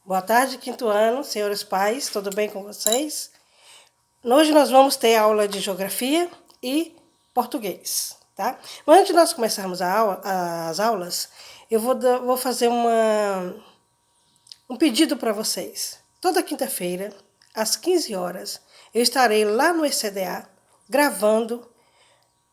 Boa tarde, quinto ano, senhores pais, tudo bem com vocês? Hoje nós vamos ter aula de geografia e português, tá? Mas antes de nós começarmos as aulas, eu vou fazer um pedido para vocês. Toda quinta-feira, às 15 horas, eu estarei lá no ECDA gravando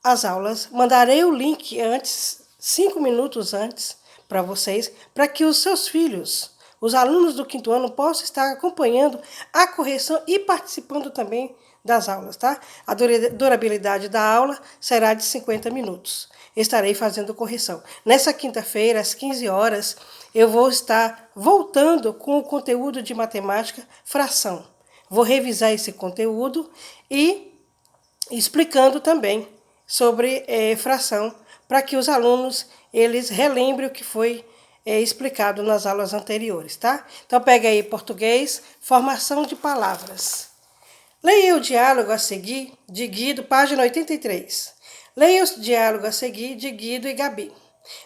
as aulas. Mandarei o link antes, 5 minutos antes, para vocês, para que os seus filhos, os alunos do quinto ano, possam estar acompanhando a correção e participando também das aulas, tá? A durabilidade da aula será de 50 minutos. Estarei fazendo correção. Nessa quinta-feira, às 15 horas, eu vou estar voltando com o conteúdo de matemática, fração. Vou revisar esse conteúdo e explicando também sobre fração, para que os alunos eles relembrem o que foi explicado nas aulas anteriores, tá? Então pega aí português, formação de palavras. Leia o diálogo a seguir de Guido, página 83. Leia o diálogo a seguir de Guido e Gabi.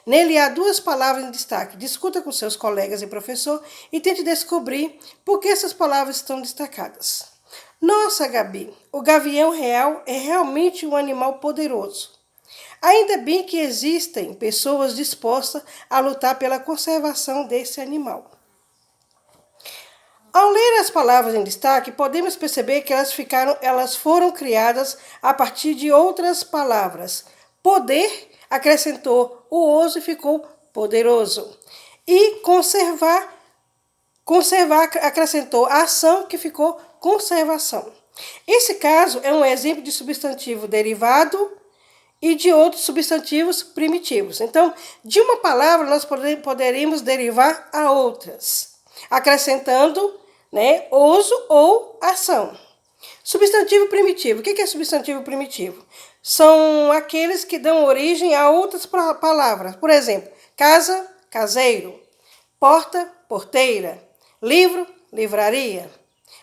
Nele há 2 palavras em destaque. Discuta com seus colegas e professor e tente descobrir por que essas palavras estão destacadas. Nossa, Gabi, o gavião real é realmente um animal poderoso. Ainda bem que existem pessoas dispostas a lutar pela conservação desse animal. Ao ler as palavras em destaque, podemos perceber que elas foram criadas a partir de outras palavras. Poder acrescentou o oso e ficou poderoso. E conservar acrescentou a ação que ficou conservação. Esse caso é um exemplo de substantivo derivado e de outros substantivos primitivos. Então, de uma palavra nós poderíamos derivar a outras, acrescentando, oso ou ação. Substantivo primitivo. O que é substantivo primitivo? São aqueles que dão origem a outras palavras. Por exemplo, casa, caseiro, porta, porteira, livro, livraria,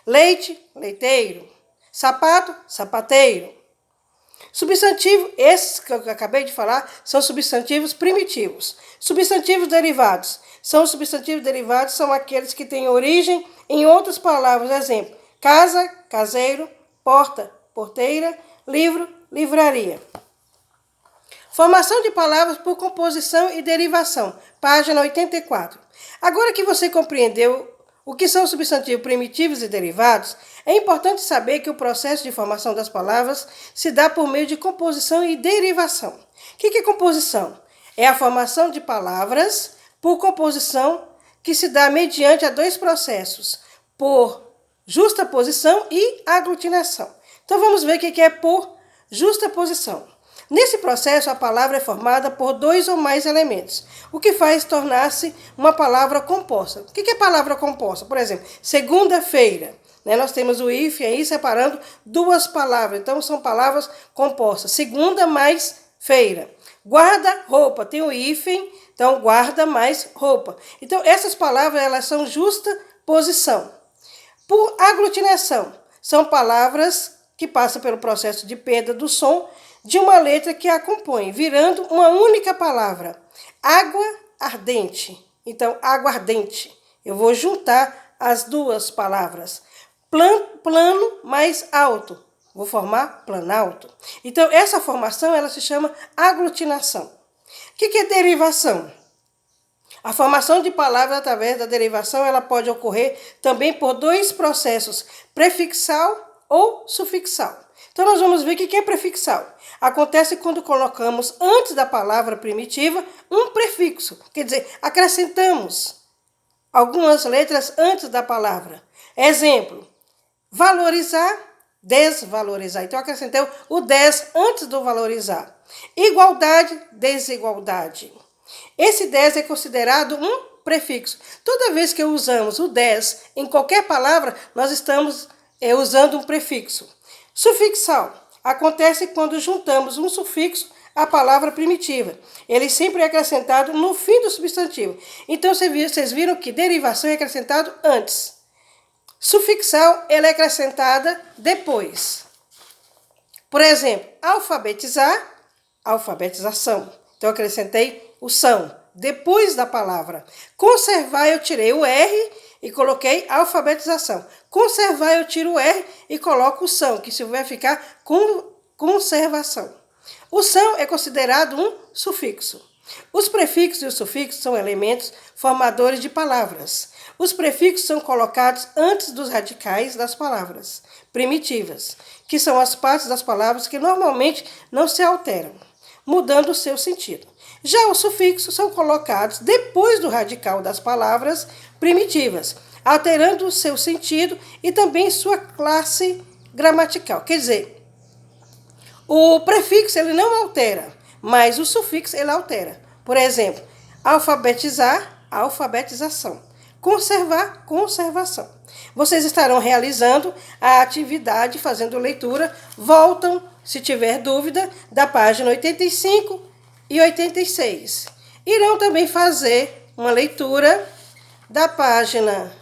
leite, leiteiro, sapato, sapateiro. Substantivo, esses que eu acabei de falar, são substantivos primitivos. Substantivos derivados. Substantivos derivados são aqueles que têm origem em outras palavras. Exemplo, casa, caseiro, porta, porteira, livro, livraria. Formação de palavras por composição e derivação. Página 84. Agora que você compreendeu o que são substantivos primitivos e derivados, é importante saber que o processo de formação das palavras se dá por meio de composição e derivação. O que é composição? É a formação de palavras por composição que se dá mediante a 2 processos, por justaposição e aglutinação. Então vamos ver o que é por justaposição. Nesse processo, a palavra é formada por 2 ou mais elementos, o que faz tornar-se uma palavra composta. O que é palavra composta? Por exemplo, segunda-feira. Nós temos o hífen aí separando 2 palavras, então são palavras compostas. Segunda mais feira. Guarda-roupa, tem o hífen, então guarda mais roupa. Então essas palavras elas são justaposição. Por aglutinação, são palavras que passam pelo processo de perda do som de uma letra que a compõe, virando uma única palavra. Água ardente. Então, aguardente. Eu vou juntar as 2 palavras. Plano mais alto. Vou formar planalto. Então, essa formação ela se chama aglutinação. O que é derivação? A formação de palavras através da derivação ela pode ocorrer também por 2 processos, prefixal ou sufixal. Então, nós vamos ver o que é prefixal. Acontece quando colocamos antes da palavra primitiva um prefixo, quer dizer, acrescentamos algumas letras antes da palavra. Exemplo, valorizar, desvalorizar. Então, acrescentei o des antes do valorizar. Igualdade, desigualdade. Esse des é considerado um prefixo. Toda vez que usamos o des em qualquer palavra, nós estamos usando um prefixo. Sufixal acontece quando juntamos um sufixo à palavra primitiva. Ele sempre é acrescentado no fim do substantivo. Então, vocês viram que derivação é acrescentado antes. Sufixal, ela é acrescentada depois. Por exemplo, alfabetizar, alfabetização. Então, eu acrescentei o são. depois da palavra. Conservar, eu tirei o R e coloquei alfabetização. Conservar, eu tiro o R e coloco o são, que isso vai ficar com conservação. O são é considerado um sufixo. Os prefixos e os sufixos são elementos formadores de palavras. Os prefixos são colocados antes dos radicais das palavras primitivas, que são as partes das palavras que normalmente não se alteram, mudando o seu sentido. Já os sufixos são colocados depois do radical das palavras primitivas, alterando o seu sentido e também sua classe gramatical. Quer dizer, o prefixo ele não altera, mas o sufixo ele altera. Por exemplo, alfabetizar, alfabetização. Conservar, conservação. Vocês estarão realizando a atividade, fazendo leitura. Voltam, se tiver dúvida, da página 85 e 86. Irão também fazer uma leitura da página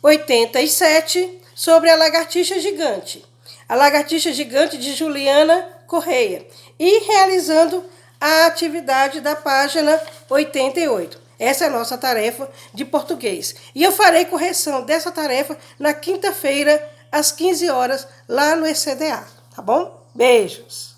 87 sobre a lagartixa gigante. A lagartixa gigante de Juliana Correia. E realizando a atividade da página 88. Essa é a nossa tarefa de português. E eu farei correção dessa tarefa na quinta-feira, às 15 horas, lá no ECDA. Tá bom? Beijos!